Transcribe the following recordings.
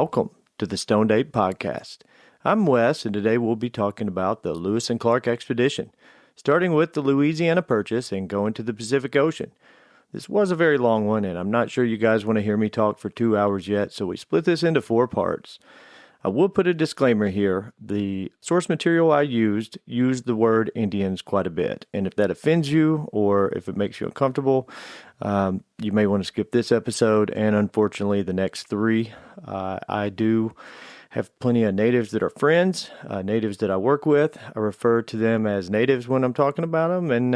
welcome to the Stoned Ape Podcast. I'm Wes, and today we'll be talking about the Lewis and Clark expedition, starting with the Louisiana Purchase and going to the Pacific Ocean. This was a very long one, and I'm not sure you guys want to hear me talk for 2 hours yet, so we split this into 4 parts. I will put a disclaimer here. The source material I used the word Indians quite a bit, and if that offends you or if it makes you uncomfortable, you may want to skip this episode and unfortunately the next 3. I do have plenty of natives that are friends, natives that I work with. I refer to them as natives when I'm talking about them, and,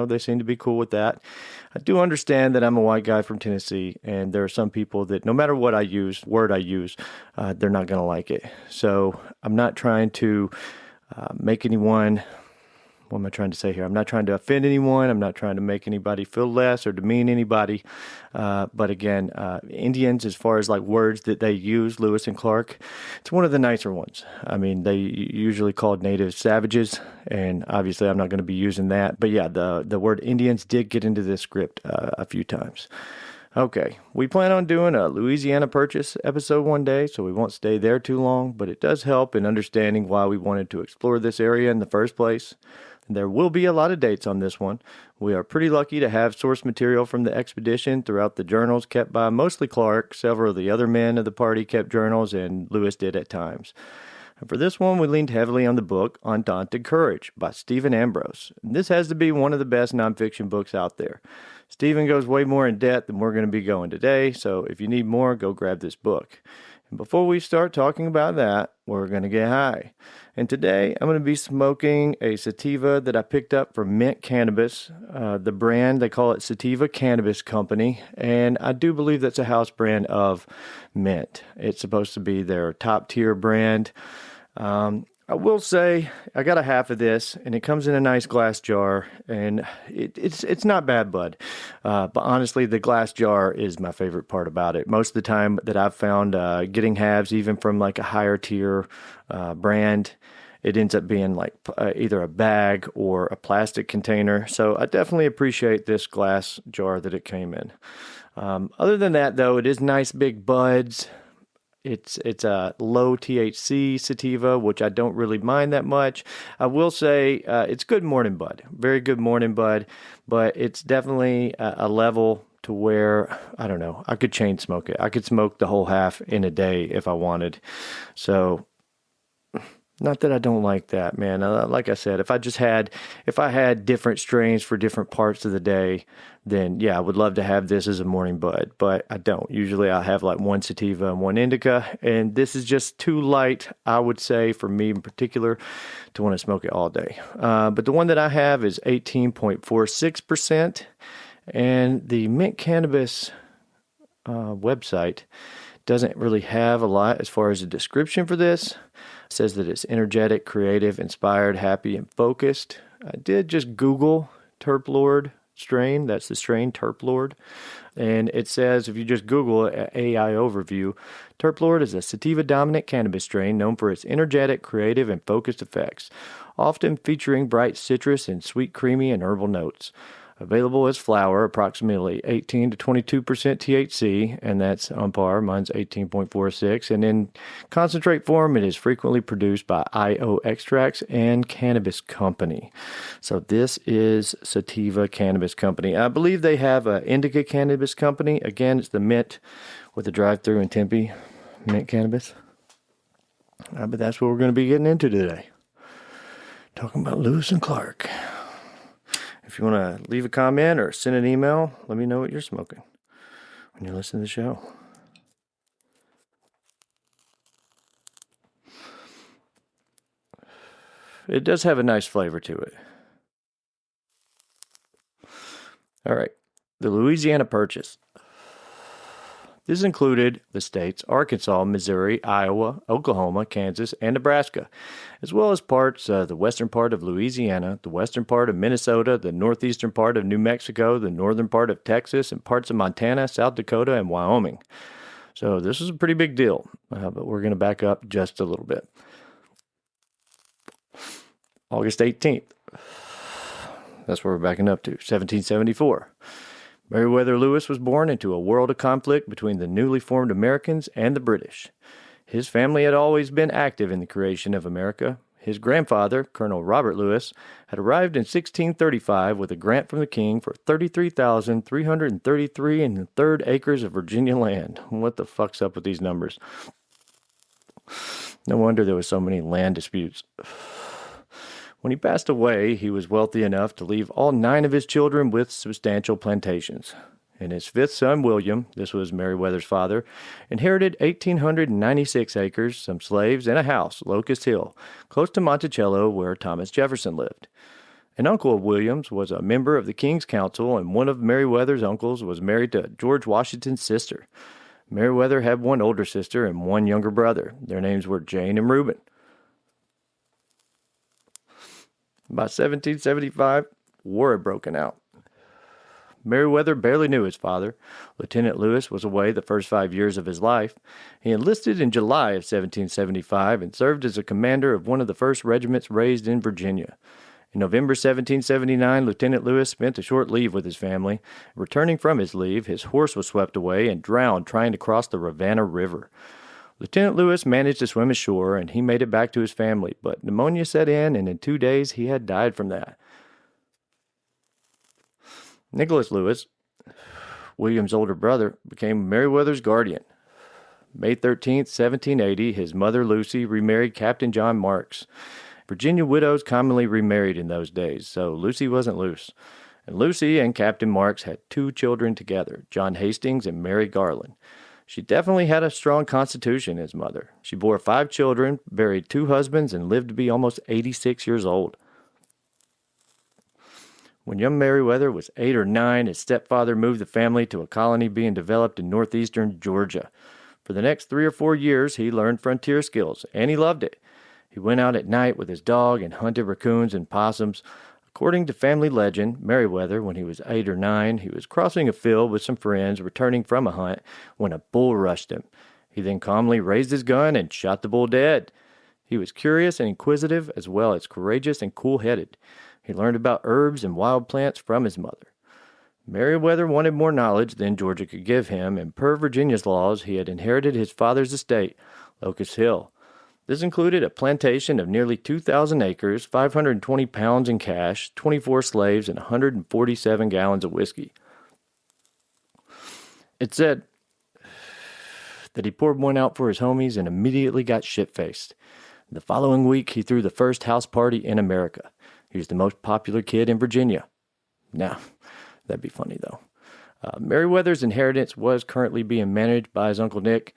they seem to be cool with that. I do understand that I'm a white guy from Tennessee, and there are some people that no matter what word I use, they're not going to like it. So I'm not trying to make anyone... What am I trying to say here? I'm not trying to offend anyone. I'm not trying to make anybody feel less or demean anybody. But again, Indians, as far as like words that they use, Lewis and Clark, it's one of the nicer ones. I mean, they usually called natives savages, and obviously I'm not going to be using that. But yeah, the word Indians did get into this script a few times. Okay, we plan on doing a Louisiana Purchase episode one day, so we won't stay there too long, but it does help in understanding why we wanted to explore this area in the first place. There will be a lot of dates on this one. We are pretty lucky to have source material from the expedition throughout the journals kept by mostly Clark. Several of the other men of the party kept journals, and Lewis did at times. And for this one, we leaned heavily on the book Undaunted Courage by Stephen Ambrose. And this has to be one of the best nonfiction books out there. Stephen goes way more in depth than we're going to be going today, so if you need more, go grab this book. And before we start talking about that, we're going to get high. And today, I'm going to be smoking a sativa that I picked up from Mint Cannabis. The brand, they call it Sativa Cannabis Company, and I do believe that's a house brand of Mint. It's supposed to be their top-tier brand. I will say, I got a half of this, and it comes in a nice glass jar, and it's not bad bud. But honestly, the glass jar is my favorite part about it. Most of the time that I've found getting halves, even from like a higher tier brand, it ends up being like either a bag or a plastic container. So I definitely appreciate this glass jar that it came in. Other than that, though, it is nice big buds. It's a low THC sativa, which I don't really mind that much. I will say it's good morning bud, very good morning bud, but it's definitely a level to where, I don't know, I could chain smoke it. I could smoke the whole half in a day if I wanted. So, not that I don't like that, man. Like I said, if I had different strains for different parts of the day, then yeah, I would love to have this as a morning bud, but I don't. Usually I have like one sativa and one indica, and this is just too light, I would say, for me in particular, to want to smoke it all day. But the one that I have is 18.46%, and the Mint Cannabis website doesn't really have a lot as far as a description for this. It says that it's energetic, creative, inspired, happy, and focused. I did just Google Terp Lord strain. That's the strain, Terp Lord. And it says, if you just Google AI overview, Terp Lord is a sativa-dominant cannabis strain known for its energetic, creative, and focused effects, often featuring bright citrus and sweet, creamy, and herbal notes. Available as flower, approximately 18 to 22% THC, and that's on par. Mine's 18.46. And in concentrate form, it is frequently produced by IO Extracts and Cannabis Company. So this is Sativa Cannabis Company. I believe they have an Indica Cannabis Company. Again, it's the Mint with a drive-through in Tempe. Mint Cannabis. But that's what we're going to be getting into today. Talking about Lewis and Clark. If you want to leave a comment or send an email, let me know what you're smoking when you listen to the show. It does have a nice flavor to it. All right, the Louisiana Purchase. This included the states Arkansas, Missouri, Iowa, Oklahoma, Kansas, and Nebraska, as well as parts of the western part of Louisiana, the western part of Minnesota, the northeastern part of New Mexico, the northern part of Texas, and parts of Montana, South Dakota, and Wyoming. So this is a pretty big deal, but we're going to back up just a little bit. August 18th. That's where we're backing up to, 1774. Meriwether Lewis was born into a world of conflict between the newly formed Americans and the British. His family had always been active in the creation of America. His grandfather, Colonel Robert Lewis, had arrived in 1635 with a grant from the king for 33,333 and a third acres of Virginia land. What the fuck's up with these numbers? No wonder there were so many land disputes. When he passed away, he was wealthy enough to leave all 9 of his children with substantial plantations. And his 5th son, William, this was Meriwether's father, inherited 1,896 acres, some slaves, and a house, Locust Hill, close to Monticello, where Thomas Jefferson lived. An uncle of William's was a member of the King's Council, and one of Meriwether's uncles was married to George Washington's sister. Meriwether had one older sister and one younger brother. Their names were Jane and Reuben. By 1775, war had broken out. Meriwether barely knew his father. Lieutenant Lewis was away the first 5 years of his life. He enlisted in July of 1775 and served as a commander of one of the first regiments raised in Virginia. In November 1779, Lieutenant Lewis spent a short leave with his family. Returning from his leave, his horse was swept away and drowned trying to cross the Ravenna River. Lieutenant Lewis managed to swim ashore, and he made it back to his family, but pneumonia set in, and in 2 days he had died from that. Nicholas Lewis, William's older brother, became Meriwether's guardian. May 13, 1780, his mother Lucy remarried Captain John Marks. Virginia widows commonly remarried in those days, so Lucy wasn't loose. And Lucy and Captain Marks had 2 children together, John Hastings and Mary Garland. She definitely had a strong constitution, his mother. She bore 5 children, buried 2 husbands, and lived to be almost 86 years old. When young Meriwether was 8 or 9, his stepfather moved the family to a colony being developed in northeastern Georgia. For the next 3 or 4 years, he learned frontier skills, and he loved it. He went out at night with his dog and hunted raccoons and possums. According to family legend, Meriwether, when he was 8 or 9, he was crossing a field with some friends returning from a hunt when a bull rushed him. He then calmly raised his gun and shot the bull dead. He was curious and inquisitive as well as courageous and cool-headed. He learned about herbs and wild plants from his mother. Meriwether wanted more knowledge than Georgia could give him, and per Virginia's laws, he had inherited his father's estate, Locust Hill. This included a plantation of nearly 2,000 acres, 520 pounds in cash, 24 slaves, and 147 gallons of whiskey. It said that he poured one out for his homies and immediately got shit-faced. The following week, he threw the first house party in America. He was the most popular kid in Virginia. Now, that'd be funny, though. Meriwether's inheritance was currently being managed by his Uncle Nick,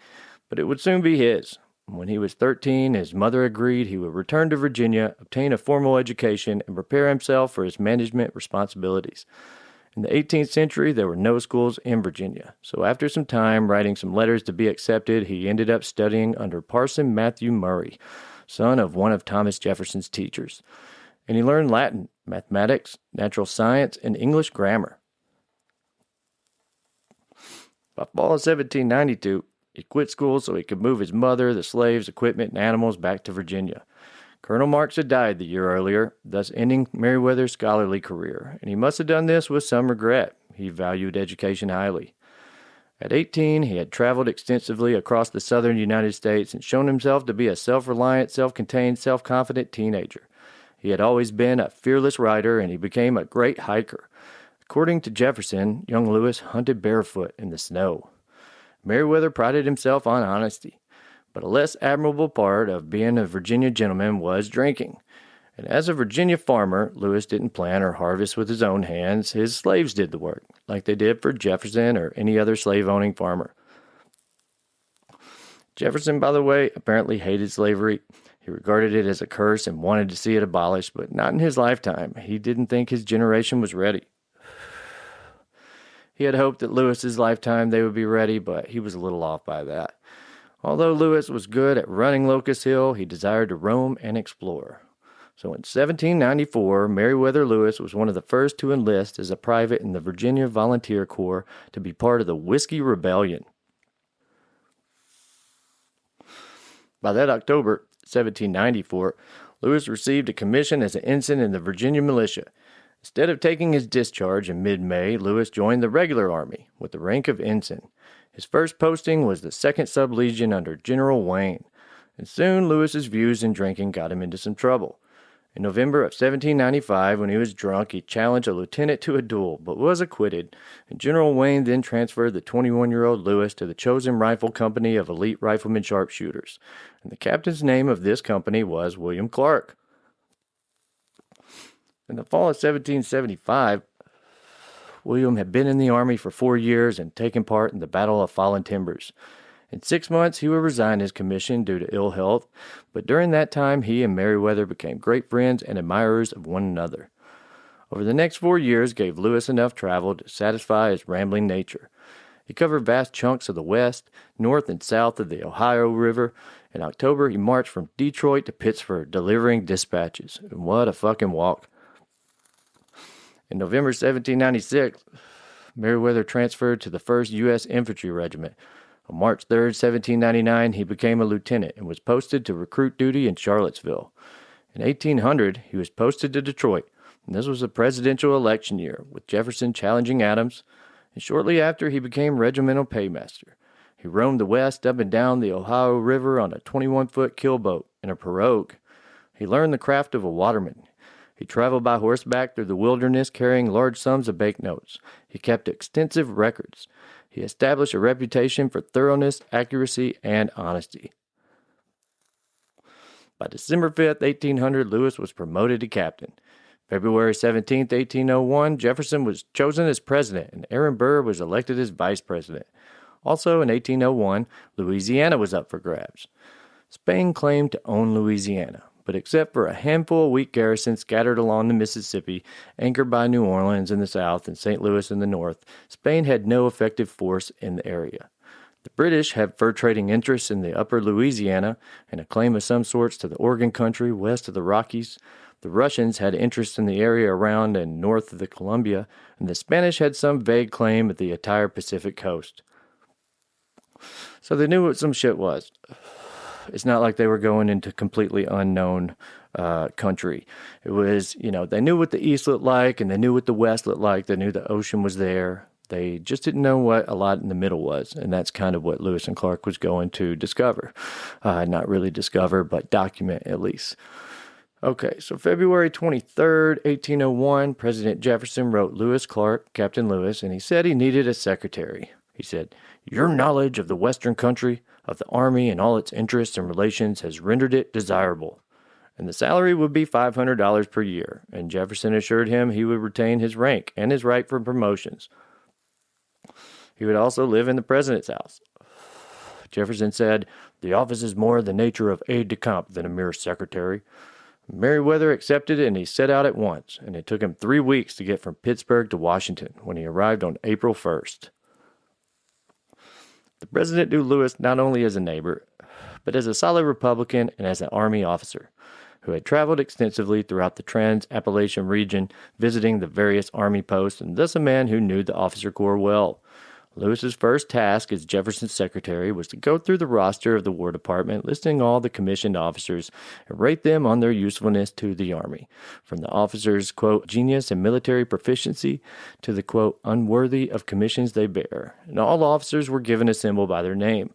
but it would soon be his. When he was 13, his mother agreed he would return to Virginia, obtain a formal education, and prepare himself for his management responsibilities. In the 18th century, there were no schools in Virginia, so after some time writing some letters to be accepted, he ended up studying under Parson Matthew Murray, son of one of Thomas Jefferson's teachers. And he learned Latin, mathematics, natural science, and English grammar. By fall of 1792, he quit school so he could move his mother, the slaves, equipment, and animals back to Virginia. Colonel Marks had died the year earlier, thus ending Meriwether's scholarly career, and he must have done this with some regret. He valued education highly. At 18, he had traveled extensively across the southern United States and shown himself to be a self-reliant, self-contained, self-confident teenager. He had always been a fearless rider, and he became a great hiker. According to Jefferson, young Lewis hunted barefoot in the snow. Meriwether prided himself on honesty, but a less admirable part of being a Virginia gentleman was drinking. And as a Virginia farmer, Lewis didn't plant or harvest with his own hands. His slaves did the work, like they did for Jefferson or any other slave-owning farmer. Jefferson, by the way, apparently hated slavery. He regarded it as a curse and wanted to see it abolished, but not in his lifetime. He didn't think his generation was ready. He had hoped that Lewis's lifetime they would be ready, but he was a little off by that. Although Lewis was good at running Locust Hill, he desired to roam and explore. So in 1794, Meriwether Lewis was one of the first to enlist as a private in the Virginia Volunteer Corps to be part of the Whiskey Rebellion. By that October, 1794, Lewis received a commission as an ensign in the Virginia militia. Instead of taking his discharge in mid-May, Lewis joined the regular army with the rank of ensign. His first posting was the 2nd Sub-Legion under General Wayne, and soon Lewis's views and drinking got him into some trouble. In November of 1795, when he was drunk, he challenged a lieutenant to a duel, but was acquitted, and General Wayne then transferred the 21-year-old Lewis to the chosen rifle company of elite riflemen sharpshooters, and the captain's name of this company was William Clark. In the fall of 1775, William had been in the Army for 4 years and taken part in the Battle of Fallen Timbers. In 6 months, he would resign his commission due to ill health, but during that time, he and Meriwether became great friends and admirers of one another. Over the next 4 years gave Lewis enough travel to satisfy his rambling nature. He covered vast chunks of the west, north and south of the Ohio River. In October, he marched from Detroit to Pittsburgh, delivering dispatches. And what a fucking walk. In November 1796, Meriwether transferred to the 1st U.S. Infantry Regiment. On March 3, 1799, he became a lieutenant and was posted to recruit duty in Charlottesville. In 1800, he was posted to Detroit, and this was a presidential election year, with Jefferson challenging Adams, and shortly after he became regimental paymaster. He roamed the west up and down the Ohio River on a 21-foot keelboat in a pirogue. He learned the craft of a waterman. He traveled by horseback through the wilderness carrying large sums of banknotes. He kept extensive records. He established a reputation for thoroughness, accuracy, and honesty. By December 5, 1800, Lewis was promoted to captain. February 17, 1801, Jefferson was chosen as president, and Aaron Burr was elected as vice president. Also in 1801, Louisiana was up for grabs. Spain claimed to own Louisiana, but except for a handful of weak garrisons scattered along the Mississippi, anchored by New Orleans in the south and St. Louis in the north, Spain had no effective force in the area. The British had fur trading interests in the upper Louisiana and a claim of some sorts to the Oregon country west of the Rockies. The Russians had interests in the area around and north of the Columbia, and the Spanish had some vague claim at the entire Pacific coast. So they knew what some shit was. It's not like they were going into completely unknown country. It was, they knew what the East looked like and they knew what the West looked like. They knew the ocean was there. They just didn't know what a lot in the middle was. And that's kind of what Lewis and Clark was going to discover. Not really discover, but document at least. Okay, so February 23rd, 1801, President Jefferson wrote Lewis Clark, Captain Lewis, and he said he needed a secretary. He said, "Your knowledge of the Western country, of the Army and all its interests and relations has rendered it desirable." And the salary would be $500 per year, and Jefferson assured him he would retain his rank and his right for promotions. He would also live in the president's house. Jefferson said, "The office is more the nature of aide-de-camp than a mere secretary." Meriwether accepted it, and he set out at once, and it took him 3 weeks to get from Pittsburgh to Washington when he arrived on April 1st. The president knew Lewis not only as a neighbor, but as a solid Republican and as an Army officer who had traveled extensively throughout the Trans-Appalachian region, visiting the various Army posts, and thus a man who knew the officer corps well. Lewis's first task as Jefferson's secretary was to go through the roster of the War Department, listing all the commissioned officers and rate them on their usefulness to the Army, from the officers', quote, genius and military proficiency to the, quote, unworthy of commissions they bear. And all officers were given a symbol by their name.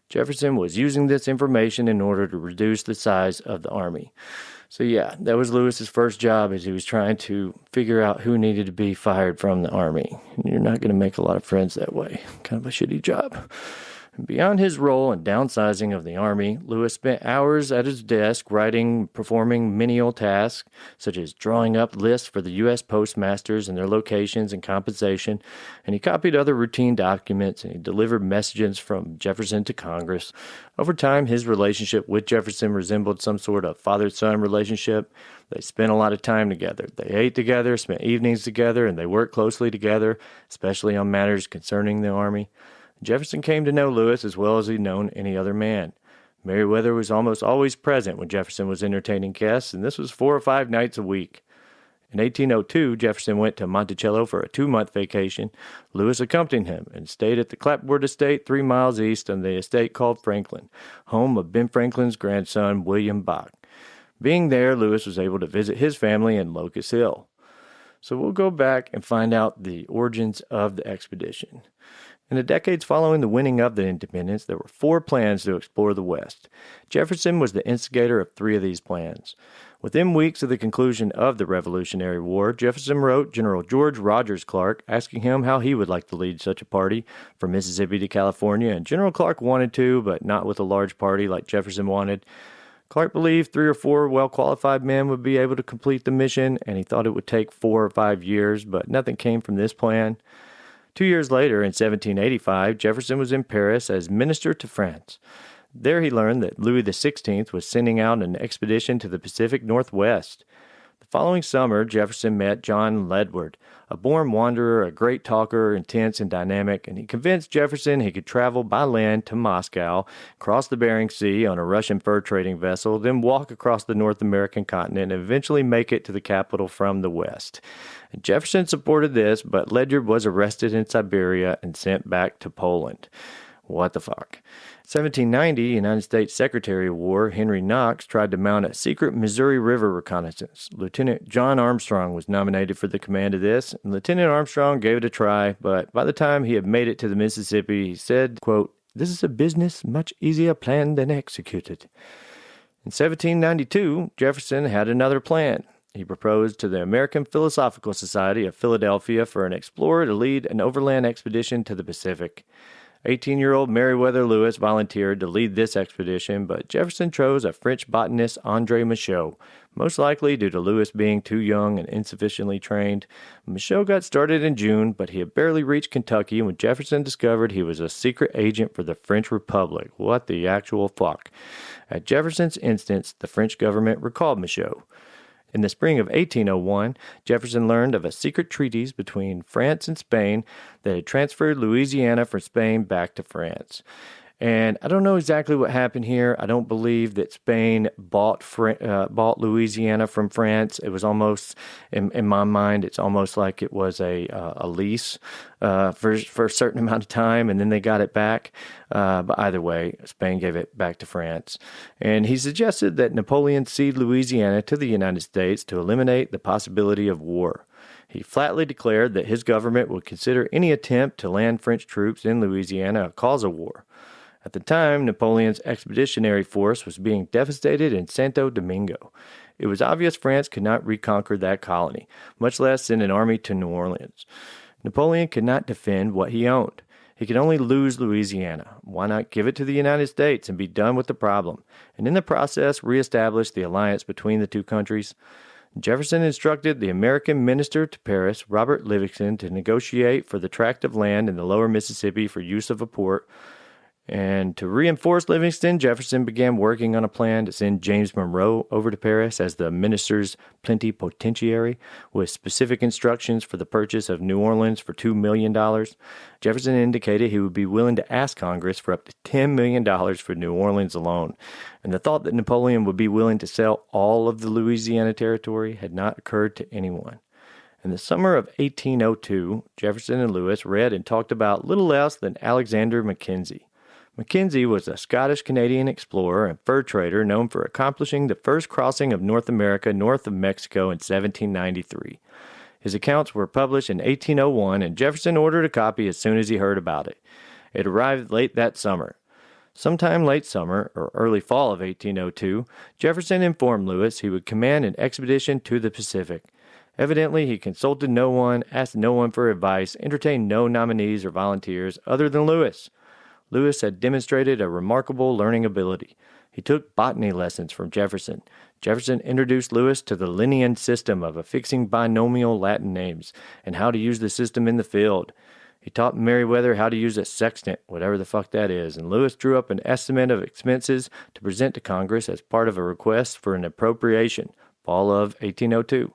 Jefferson was using this information in order to reduce the size of the Army. So yeah, that was Lewis's first job, as he was trying to figure out who needed to be fired from the Army. And you're not going to make a lot of friends that way. Kind of a shitty job. And beyond his role in downsizing of the Army, Lewis spent hours at his desk writing, performing menial tasks, such as drawing up lists for the U.S. postmasters and their locations and compensation, and he copied other routine documents, and he delivered messages from Jefferson to Congress. Over time, his relationship with Jefferson resembled some sort of father-son relationship. They spent a lot of time together. They ate together, spent evenings together, and they worked closely together, especially on matters concerning the Army. Jefferson came to know Lewis as well as he'd known any other man. Meriwether was almost always present when Jefferson was entertaining guests, and this was 4 or 5 nights a week. In 1802, Jefferson went to Monticello for a 2-month vacation. Lewis accompanied him and stayed at the Clapboard Estate 3 miles east on the estate called Franklin, home of Ben Franklin's grandson, William Bach. Being there, Lewis was able to visit his family in Locust Hill. So we'll go back and find out the origins of the expedition. In the decades following the winning of the independence, there were 4 plans to explore the West. Jefferson was the instigator of 3 of these plans. Within weeks of the conclusion of the Revolutionary War, Jefferson wrote General George Rogers Clark asking him how he would like to lead such a party from Mississippi to California, and General Clark wanted to, but not with a large party like Jefferson wanted. Clark believed 3 or 4 well-qualified men would be able to complete the mission, and he thought it would take 4 or 5 years, but nothing came from this plan. 2 years later, in 1785, Jefferson was in Paris as minister to France. There he learned that Louis XVI was sending out an expedition to the Pacific Northwest. The following summer, Jefferson met John Ledward, a born wanderer, a great talker, intense and dynamic, and he convinced Jefferson he could travel by land to Moscow, cross the Bering Sea on a Russian fur trading vessel, then walk across the North American continent and eventually make it to the capital from the west. Jefferson supported this, but Ledyard was arrested in Siberia and sent back to Poland. What the fuck? 1790, United States Secretary of War Henry Knox tried to mount a secret Missouri River reconnaissance. Lieutenant John Armstrong was nominated for the command of this, and Lieutenant Armstrong gave it a try, but by the time he had made it to the Mississippi, he said, quote, "This is a business much easier planned than executed." In 1792, Jefferson had another plan. He proposed to the American Philosophical Society of Philadelphia for an explorer to lead an overland expedition to the Pacific. 18-year-old Meriwether Lewis volunteered to lead this expedition, but Jefferson chose a French botanist, André Michaux, most likely due to Lewis being too young and insufficiently trained. Michaux got started in June, but he had barely reached Kentucky when Jefferson discovered he was a secret agent for the French Republic. What the actual fuck? At Jefferson's instance, the French government recalled Michaux. In the spring of 1801, Jefferson learned of a secret treaties between France and Spain that had transferred Louisiana from Spain back to France. And I don't know exactly what happened here. I don't believe that Spain bought Louisiana from France. It was almost, in my mind, it's almost like it was a lease for a certain amount of time, and then they got it back. But either way, Spain gave it back to France. And he suggested that Napoleon cede Louisiana to the United States to eliminate the possibility of war. He flatly declared that his government would consider any attempt to land French troops in Louisiana a cause of war. At the time, Napoleon's expeditionary force was being devastated in Santo Domingo. It was obvious France could not reconquer that colony, much less send an army to New Orleans. Napoleon could not defend what he owned. He could only lose Louisiana. Why not give it to the United States and be done with the problem, and in the process reestablish the alliance between the two countries? Jefferson instructed the American minister to Paris, Robert Livingston, to negotiate for the tract of land in the lower Mississippi for use of a port. And to reinforce Livingston, Jefferson began working on a plan to send James Monroe over to Paris as the minister's plenipotentiary, with specific instructions for the purchase of New Orleans for $2 million. Jefferson indicated he would be willing to ask Congress for up to $10 million for New Orleans alone. And the thought that Napoleon would be willing to sell all of the Louisiana Territory had not occurred to anyone. In the summer of 1802, Jefferson and Lewis read and talked about little less than Alexander Mackenzie. Mackenzie was a Scottish-Canadian explorer and fur trader known for accomplishing the first crossing of North America north of Mexico in 1793. His accounts were published in 1801, and Jefferson ordered a copy as soon as he heard about it. It arrived late that summer. Sometime late summer, or early fall of 1802, Jefferson informed Lewis he would command an expedition to the Pacific. Evidently, he consulted no one, asked no one for advice, entertained no nominees or volunteers other than Lewis. Lewis had demonstrated a remarkable learning ability. He took botany lessons from Jefferson. Jefferson introduced Lewis to the Linnean system of affixing binomial Latin names and how to use the system in the field. He taught Meriwether how to use a sextant, whatever the fuck that is, and Lewis drew up an estimate of expenses to present to Congress as part of a request for an appropriation, fall of 1802.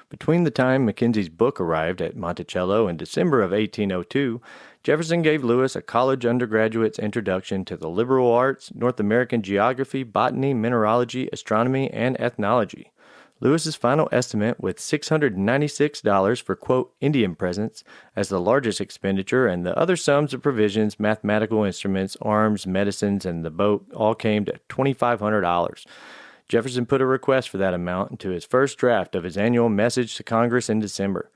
Between the time Mackenzie's book arrived at Monticello in December of 1802, Jefferson gave Lewis a college undergraduate's introduction to the liberal arts, North American geography, botany, mineralogy, astronomy, and ethnology. Lewis's final estimate, with $696 for, quote, Indian presents, as the largest expenditure, and the other sums of provisions, mathematical instruments, arms, medicines, and the boat all came to $2,500. Jefferson put a request for that amount into his first draft of his annual message to Congress in December.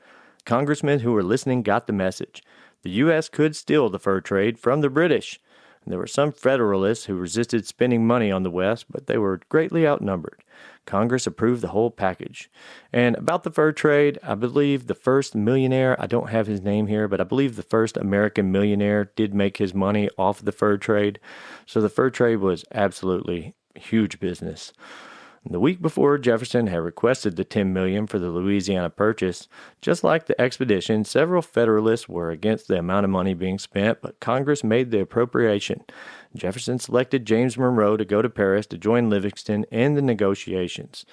Congressmen who were listening got the message. The U.S. could steal the fur trade from the British. And there were some Federalists who resisted spending money on the West, but they were greatly outnumbered. Congress approved the whole package. And about the fur trade, I believe the first millionaire, I don't have his name here, but I believe the first American millionaire did make his money off the fur trade. So the fur trade was absolutely huge business. The week before Jefferson had requested the $10 million for the Louisiana Purchase, just like the expedition, several Federalists were against the amount of money being spent, but Congress made the appropriation. Jefferson selected James Monroe to go to Paris to join Livingston in the negotiations.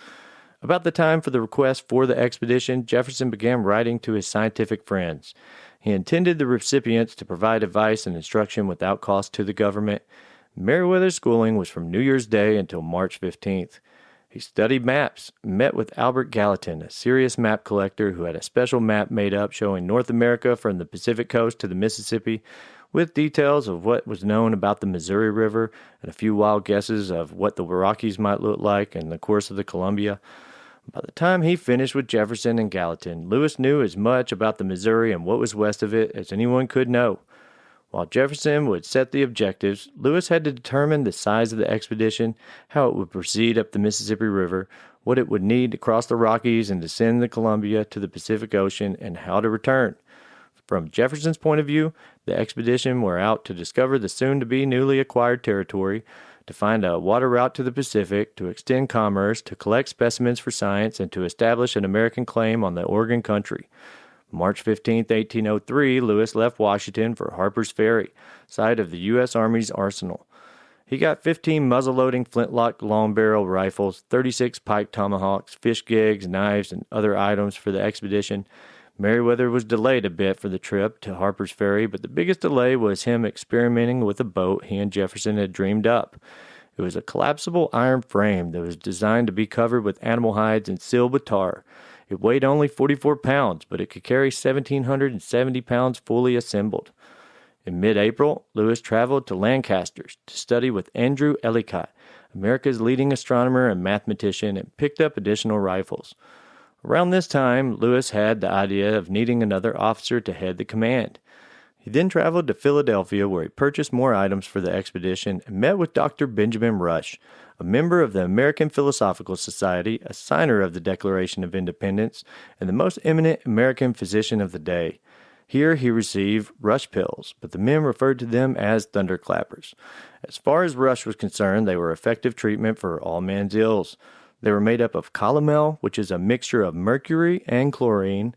About the time for the request for the expedition, Jefferson began writing to his scientific friends. He intended the recipients to provide advice and instruction without cost to the government. Meriwether's schooling was from New Year's Day until March 15th. He studied maps, met with Albert Gallatin, a serious map collector who had a special map made up showing North America from the Pacific coast to the Mississippi, with details of what was known about the Missouri River and a few wild guesses of what the Rockies might look like in the course of the Columbia. By the time he finished with Jefferson and Gallatin, Lewis knew as much about the Missouri and what was west of it as anyone could know. While Jefferson would set the objectives, Lewis had to determine the size of the expedition, how it would proceed up the Mississippi River, what it would need to cross the Rockies and descend the Columbia to the Pacific Ocean, and how to return. From Jefferson's point of view, the expedition were out to discover the soon-to-be newly acquired territory, to find a water route to the Pacific, to extend commerce, to collect specimens for science, and to establish an American claim on the Oregon country. March 15, 1803, Lewis left Washington for Harper's Ferry, site of the U.S. Army's arsenal. He got 15 muzzle-loading flintlock long-barrel rifles, 36 pike tomahawks, fish gigs, knives, and other items for the expedition. Meriwether was delayed a bit for the trip to Harper's Ferry, but the biggest delay was him experimenting with a boat he and Jefferson had dreamed up. It was a collapsible iron frame that was designed to be covered with animal hides and sealed with tar. It weighed only 44 pounds, but it could carry 1,770 pounds fully assembled. In mid-April, Lewis traveled to Lancaster to study with Andrew Ellicott, America's leading astronomer and mathematician, and picked up additional rifles. Around this time, Lewis had the idea of needing another officer to head the command. He then traveled to Philadelphia, where he purchased more items for the expedition and met with Dr. Benjamin Rush, a member of the American Philosophical Society, a signer of the Declaration of Independence, and the most eminent American physician of the day. Here he received Rush pills, but the men referred to them as thunderclappers. As far as Rush was concerned, they were effective treatment for all man's ills. They were made up of calomel, which is a mixture of mercury and chlorine,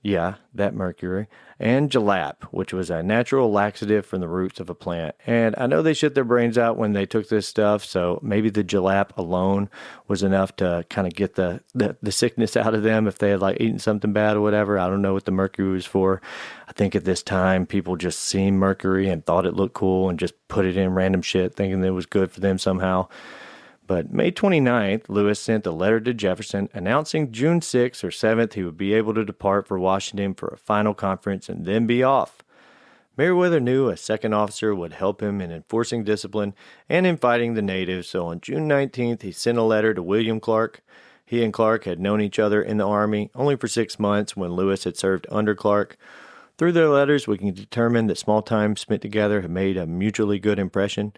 that mercury, and jalap, which was a natural laxative from the roots of a plant. And I know they shit their brains out when they took this stuff, so maybe the jalap alone was enough to kind of get the sickness out of them if they had like eaten something bad or whatever. I don't know what the mercury was for. I think at this time people just seen mercury and thought it looked cool and just put it in random shit thinking that it was good for them somehow. But May 29th, Lewis sent a letter to Jefferson announcing June 6th or 7th he would be able to depart for Washington for a final conference and then be off. Meriwether knew a second officer would help him in enforcing discipline and in fighting the natives, so on June 19th he sent a letter to William Clark. He and Clark had known each other in the Army only for 6 months when Lewis had served under Clark. Through their letters, we can determine that small time spent together had made a mutually good impression.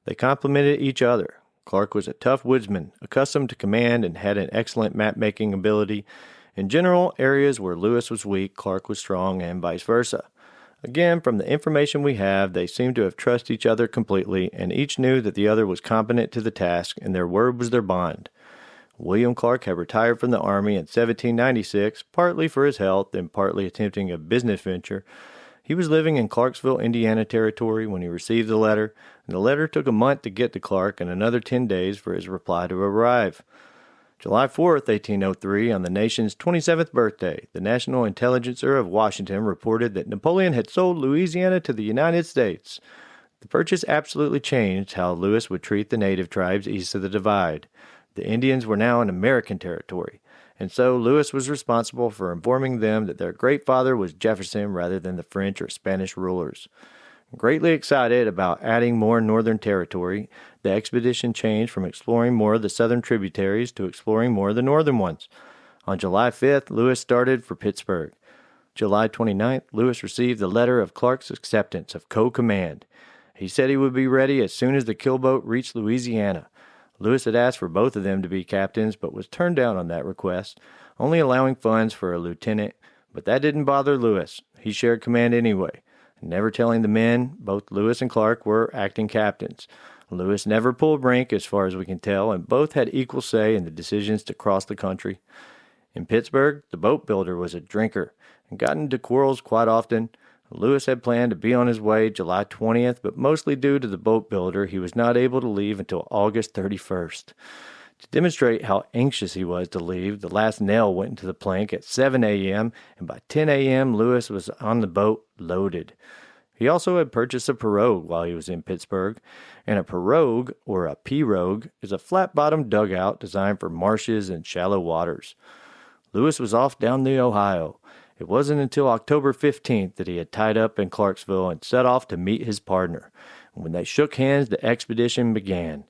They complimented each other. Clark was a tough woodsman, accustomed to command, and had an excellent map-making ability. In general, areas where Lewis was weak, Clark was strong, and vice versa. Again, from the information we have, they seemed to have trusted each other completely, and each knew that the other was competent to the task, and their word was their bond. William Clark had retired from the Army in 1796, partly for his health and partly attempting a business venture. He was living in Clarksville, Indiana Territory when he received the letter, and the letter took a month to get to Clark and another 10 days for his reply to arrive. July 4th, 1803, on the nation's 27th birthday, the National Intelligencer of Washington reported that Napoleon had sold Louisiana to the United States. The purchase absolutely changed how Lewis would treat the native tribes east of the Divide. The Indians were now in American territory, and so Lewis was responsible for informing them that their great father was Jefferson rather than the French or Spanish rulers. Greatly excited about adding more Northern Territory, the expedition changed from exploring more of the southern tributaries to exploring more of the northern ones. On July 5th, Lewis started for Pittsburgh. July 29th, Lewis received the letter of Clark's acceptance of co-command. He said he would be ready as soon as the killboat reached Louisiana. Lewis had asked for both of them to be captains, but was turned down on that request, only allowing funds for a lieutenant. But that didn't bother Lewis. He shared command anyway, never telling the men both Lewis and Clark were acting captains. Lewis never pulled rank as far as we can tell, and both had equal say in the decisions to cross the country. In Pittsburgh, the boat builder was a drinker and got into quarrels quite often. Lewis had planned to be on his way July 20th, but mostly due to the boat builder, he was not able to leave until August 31st. To demonstrate how anxious he was to leave, the last nail went into the plank at 7 a.m., and by 10 a.m. Lewis was on the boat, loaded. He also had purchased a pirogue while he was in Pittsburgh, and a pirogue, or a pirogue, is a flat-bottomed dugout designed for marshes and shallow waters. Lewis was off down the Ohio. It wasn't until October 15th that he had tied up in Clarksville and set off to meet his partner. When they shook hands, the expedition began.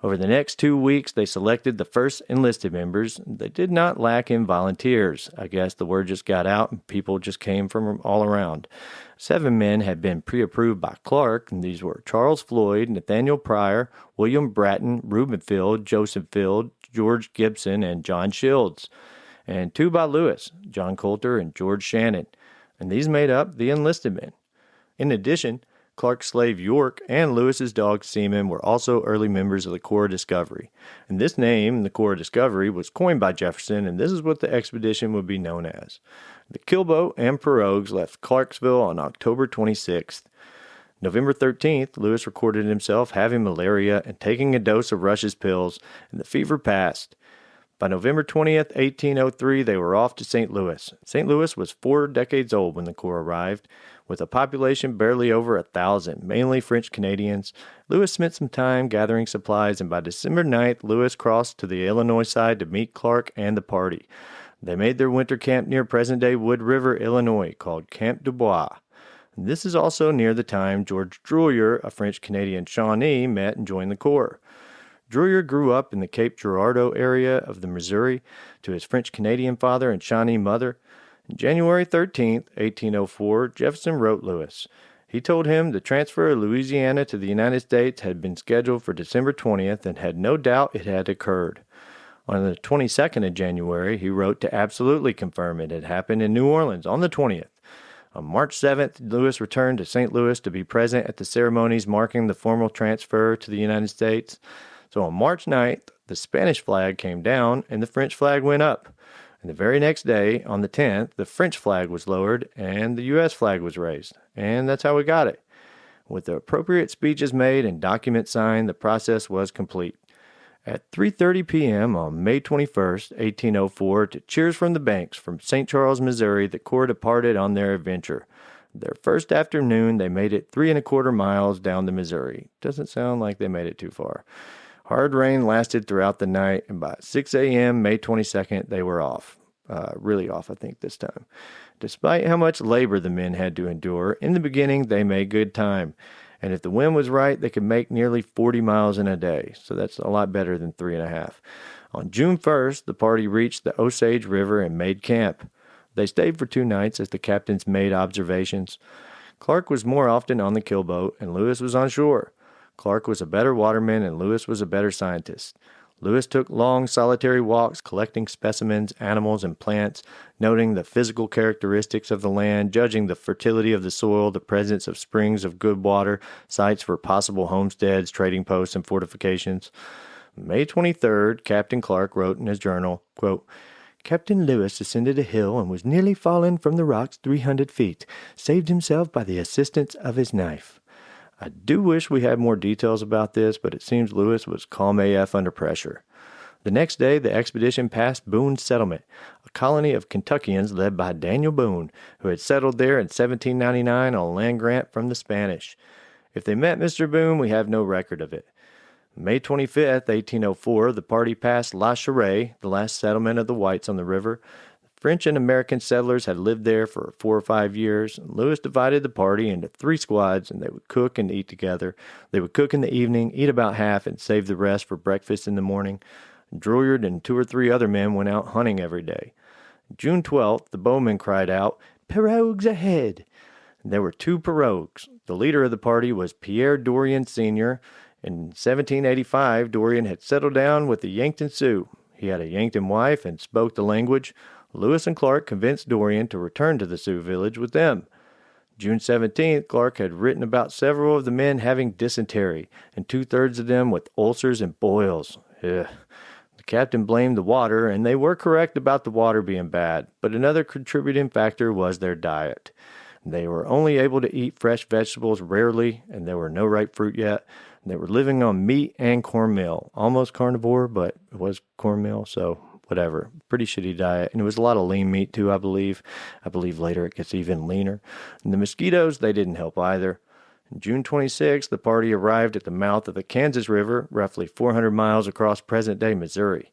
Over the next 2 weeks, they selected the first enlisted members. They did not lack in volunteers. I guess the word just got out and people just came from all around. 7 men had been pre-approved by Clark, and these were Charles Floyd, Nathaniel Pryor, William Bratton, Reuben Field, Joseph Field, George Gibson, and John Shields. And 2 by Lewis, John Coulter and George Shannon, and these made up the enlisted men. In addition, Clark's slave York and Lewis's dog Seaman were also early members of the Corps of Discovery. And this name, the Corps of Discovery, was coined by Jefferson, and this is what the expedition would be known as. The killboat and pirogues left Clarksville on October 26th. November 13th, Lewis recorded himself having malaria and taking a dose of Rush's pills, and the fever passed. By November 20th, 1803, they were off to St. Louis. St. Louis was 4 decades old when the Corps arrived. With a population barely over 1,000, mainly French Canadians, Lewis spent some time gathering supplies, and by December 9th, Lewis crossed to the Illinois side to meet Clark and the party. They made their winter camp near present-day Wood River, Illinois, called Camp du Bois. This is also near the time George Drouillard, a French-Canadian Shawnee, met and joined the Corps. Drouillard grew up in the Cape Girardeau area of the Missouri to his French-Canadian father and Shawnee mother. On January 13, 1804, Jefferson wrote Lewis. He told him the transfer of Louisiana to the United States had been scheduled for December 20th and had no doubt it had occurred. On the 22nd of January, he wrote to absolutely confirm it had happened in New Orleans on the 20th. On March 7th, Lewis returned to St. Louis to be present at the ceremonies marking the formal transfer to the United States. So on March 9th, the Spanish flag came down and the French flag went up. And the very next day, on the 10th, the French flag was lowered and the U.S. flag was raised. And that's how we got it. With the appropriate speeches made and documents signed, the process was complete. At 3:30 p.m. on May 21st, 1804, to cheers from the banks from St. Charles, Missouri, the Corps departed on their adventure. Their first afternoon, they made it 3¼ miles down the Missouri. Doesn't sound like they made it too far. Hard rain lasted throughout the night, and by 6 a.m., May 22nd, they were off. Really off, I think, this time. Despite how much labor the men had to endure, in the beginning, they made good time. And if the wind was right, they could make nearly 40 miles in a day. So that's a lot better than 3½. On June 1st, the party reached the Osage River and made camp. They stayed for 2 nights as the captains made observations. Clark was more often on the killboat, and Lewis was on shore. Clark was a better waterman, and Lewis was a better scientist. Lewis took long, solitary walks collecting specimens, animals, and plants, noting the physical characteristics of the land, judging the fertility of the soil, the presence of springs of good water, sites for possible homesteads, trading posts, and fortifications. May 23rd, Captain Clark wrote in his journal, quote, Captain Lewis ascended a hill and was nearly fallen from the rocks 300 feet, saved himself by the assistance of his knife. I do wish we had more details about this, but it seems Lewis was calm AF under pressure. The next day, the expedition passed Boone's settlement, a colony of Kentuckians led by Daniel Boone, who had settled there in 1799 on a land grant from the Spanish. If they met Mr. Boone, we have no record of it. May 25th, 1804, the party passed La Cheraie, the last settlement of the whites on the river. French and American settlers had lived there for 4 or 5 years. Lewis divided the party into 3 squads, and they would cook and eat together. They would cook in the evening, eat about half, and save the rest for breakfast in the morning. Drouillard and 2 or 3 other men went out hunting every day. June 12th, the bowmen cried out, "Pirogues ahead!" There were 2 pirogues. The leader of the party was Pierre Dorian Sr. In 1785, Dorian had settled down with the Yankton Sioux. He had a Yankton wife and spoke the language. Lewis and Clark convinced Dorian to return to the Sioux village with them. June 17th, Clark had written about several of the men having dysentery, and 2/3 of them with ulcers and boils. Ugh. The captain blamed the water, and they were correct about the water being bad, but another contributing factor was their diet. They were only able to eat fresh vegetables rarely, and there were no ripe fruit yet. They were living on meat and cornmeal. Almost carnivore, but it was cornmeal, so whatever. Pretty shitty diet. And it was a lot of lean meat, too, I believe. I believe later it gets even leaner. And the mosquitoes, they didn't help either. On June 26th, the party arrived at the mouth of the Kansas River, roughly 400 miles across present-day Missouri.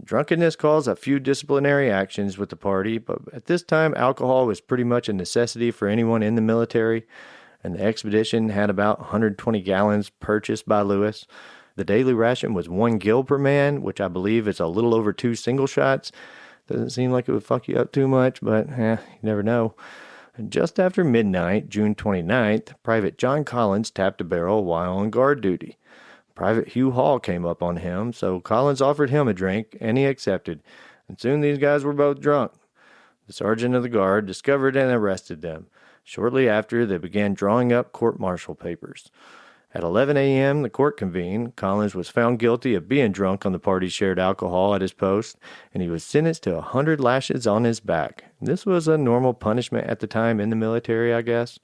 Drunkenness caused a few disciplinary actions with the party, but at this time, alcohol was pretty much a necessity for anyone in the military, and the expedition had about 120 gallons purchased by Lewis. The daily ration was 1 gill per man, which I believe is a little over 2 single shots. Doesn't seem like it would fuck you up too much, but you never know. And just after midnight, June 29th, Private John Collins tapped a barrel while on guard duty. Private Hugh Hall came up on him, so Collins offered him a drink, and he accepted, and soon these guys were both drunk. The sergeant of the guard discovered and arrested them. Shortly after, they began drawing up court-martial papers. At 11 a.m., the court convened. Collins was found guilty of being drunk on the party's shared alcohol at his post, and he was sentenced to 100 lashes on his back. This was a normal punishment at the time in the military, I guess.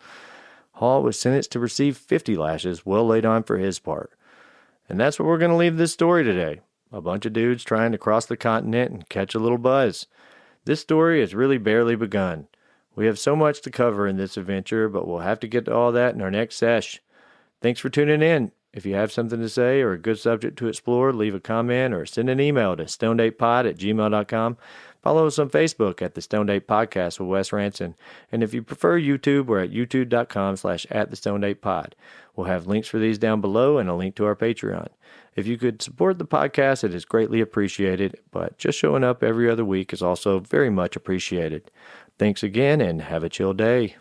Hall was sentenced to receive 50 lashes, well laid on for his part. And that's where we're going to leave this story today. A bunch of dudes trying to cross the continent and catch a little buzz. This story has really barely begun. We have so much to cover in this adventure, but we'll have to get to all that in our next sesh. Thanks for tuning in. If you have something to say or a good subject to explore, leave a comment or send an email to stonedatepod@gmail.com. Follow us on Facebook at the Stone Date Podcast with Wes Ranson. And if you prefer YouTube, we're at youtube.com/@thestonedate-pod. We'll have links for these down below and a link to our Patreon. If you could support the podcast, it is greatly appreciated, but just showing up every other week is also very much appreciated. Thanks again and have a chill day.